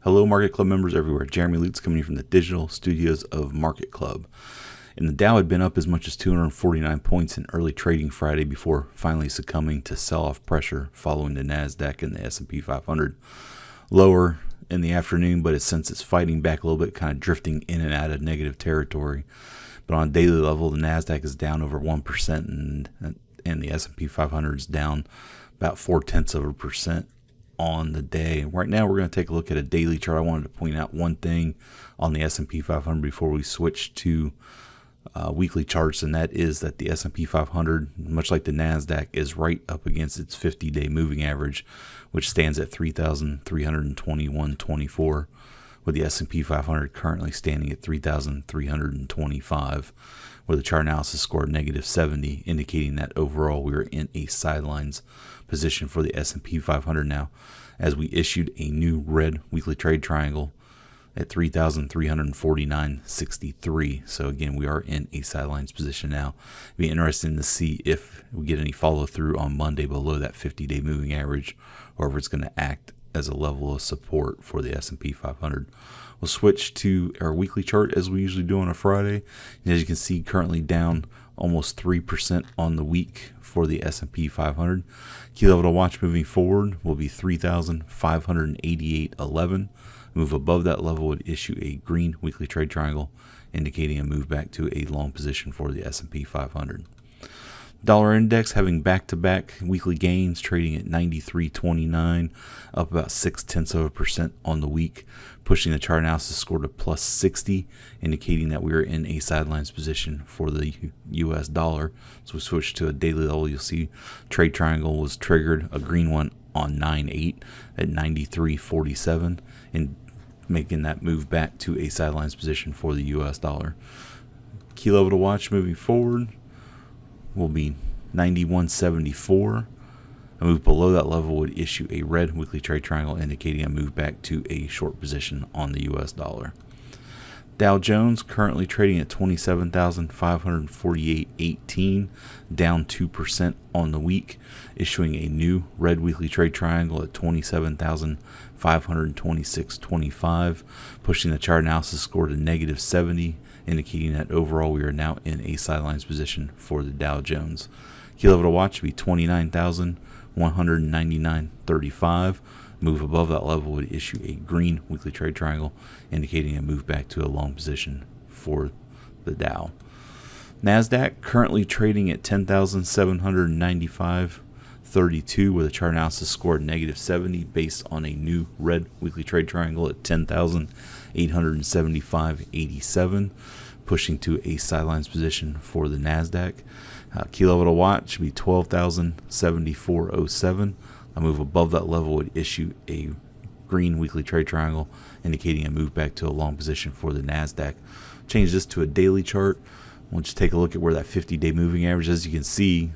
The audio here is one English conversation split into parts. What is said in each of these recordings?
Hello, Market Club members everywhere. Jeremy Lutz coming from the digital studios of Market Club. And the Dow had been up as much as 249 points in early trading Friday before finally succumbing to sell-off pressure following the NASDAQ and the S&P 500 lower in the afternoon, but since it's fighting back a little bit, kind of drifting in and out of negative territory. But on a daily level, the NASDAQ is down over 1%, and the S&P 500 is down about 0.4% on the day. Right now, we're going to take a look at a daily chart. I wanted to point out one thing on the S&P 500 before we switch to weekly charts, and that is that the S&P 500, much like the NASDAQ, is right up against its 50-day moving average, which stands at 3,321.24, with the S&P 500 currently standing at 3,325, where the chart analysis scored -70, indicating that overall we are in a sidelines position for the S&P 500 now, as we issued a new red weekly trade triangle at 3,349.63. So again, we are in a sidelines position now. It'd be interesting to see if we get any follow through on Monday below that 50-day moving average, or if it's going to act as a level of support for the S&P 500. We'll switch to our weekly chart as we usually do on a Friday. And as you can see, currently down almost 3% on the week for the S&P 500. Key level to watch moving forward will be 3,588.11. Move above that level would issue a green weekly trade triangle, indicating a move back to a long position for the S&P 500. Dollar index having back-to-back weekly gains, trading at 93.29, up about 0.6% on the week, pushing the chart analysis score to +60, indicating that we are in a sidelines position for the US dollar. So we switch to a daily level. You'll see trade triangle was triggered, a green one on 9/8 at 93.47, and making that move back to a sidelines position for the US dollar. Key level to watch moving forward will be 91.74. A move below that level would issue a red weekly trade triangle, indicating a move back to a short position on the US dollar. Dow Jones currently trading at 27,548.18, down 2% on the week, issuing a new red weekly trade triangle at 27,526.25, pushing the chart analysis score to -70, indicating that overall we are now in a sidelines position for the Dow Jones. Key level to watch would be 29,199.35. Move above that level would issue a green weekly trade triangle, indicating a move back to a long position for the Dow. NASDAQ currently trading at 10,795.32, with a chart analysis score -70 based on a new red weekly trade triangle at 10,875.87, pushing to a sidelines position for the NASDAQ. Key level to watch would be 12,074.07. A move above that level would issue a green weekly trade triangle, indicating a move back to a long position for the NASDAQ. Change this to a daily chart. We'll just take a look at where that 50-day moving average, as you can see,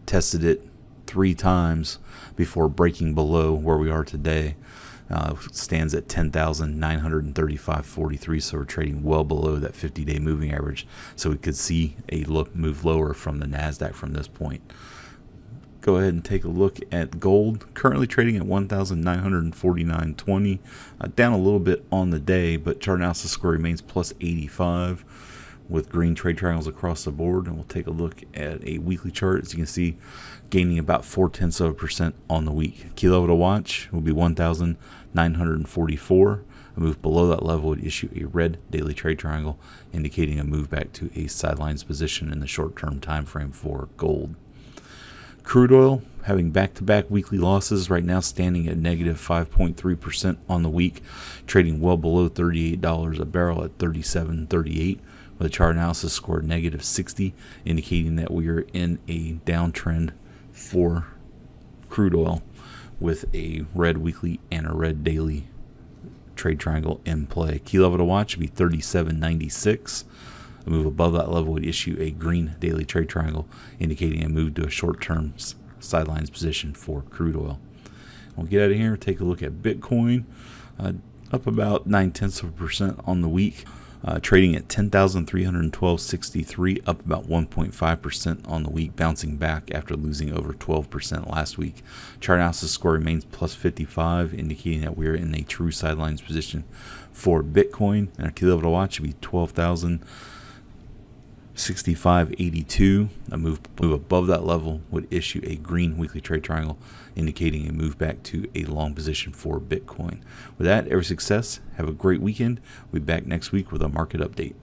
tested it 3 times before breaking below where we are today. Stands at 10,935.43, so we're trading well below that 50-day moving average. So we could see a move lower from the NASDAQ from this point. Go ahead and take a look at gold, currently trading at 1,949.20, down a little bit on the day, but chart analysis score remains +85 with green trade triangles across the board. And we'll take a look at a weekly chart. As you can see, gaining about 0.4% on the week. Key level to watch will be 1,944. A move below that level would issue a red daily trade triangle, indicating a move back to a sidelines position in the short-term time frame for gold. Crude oil having back-to-back weekly losses, right now standing at -5.3% on the week, trading well below $38 a barrel at $37.38, with a chart analysis score -60, indicating that we are in a downtrend for crude oil, with a red weekly and a red daily trade triangle in play. Key level to watch would be 37.96. A move above that level would issue a green daily trade triangle, indicating a move to a short-term sidelines position for crude oil. We'll get out of here and take a look at Bitcoin, up about 0.9% on the week. Trading at 10,312.63, up about 1.5% on the week, bouncing back after losing over 12% last week. Chart analysis score remains plus 55, indicating that we're in a true sidelines position for Bitcoin. And our key level to watch should be 12,065.82. A move above that level would issue a green weekly trade triangle, indicating a move back to a long position for Bitcoin. With that, every success. Have a great weekend. We'll be back next week with a market update.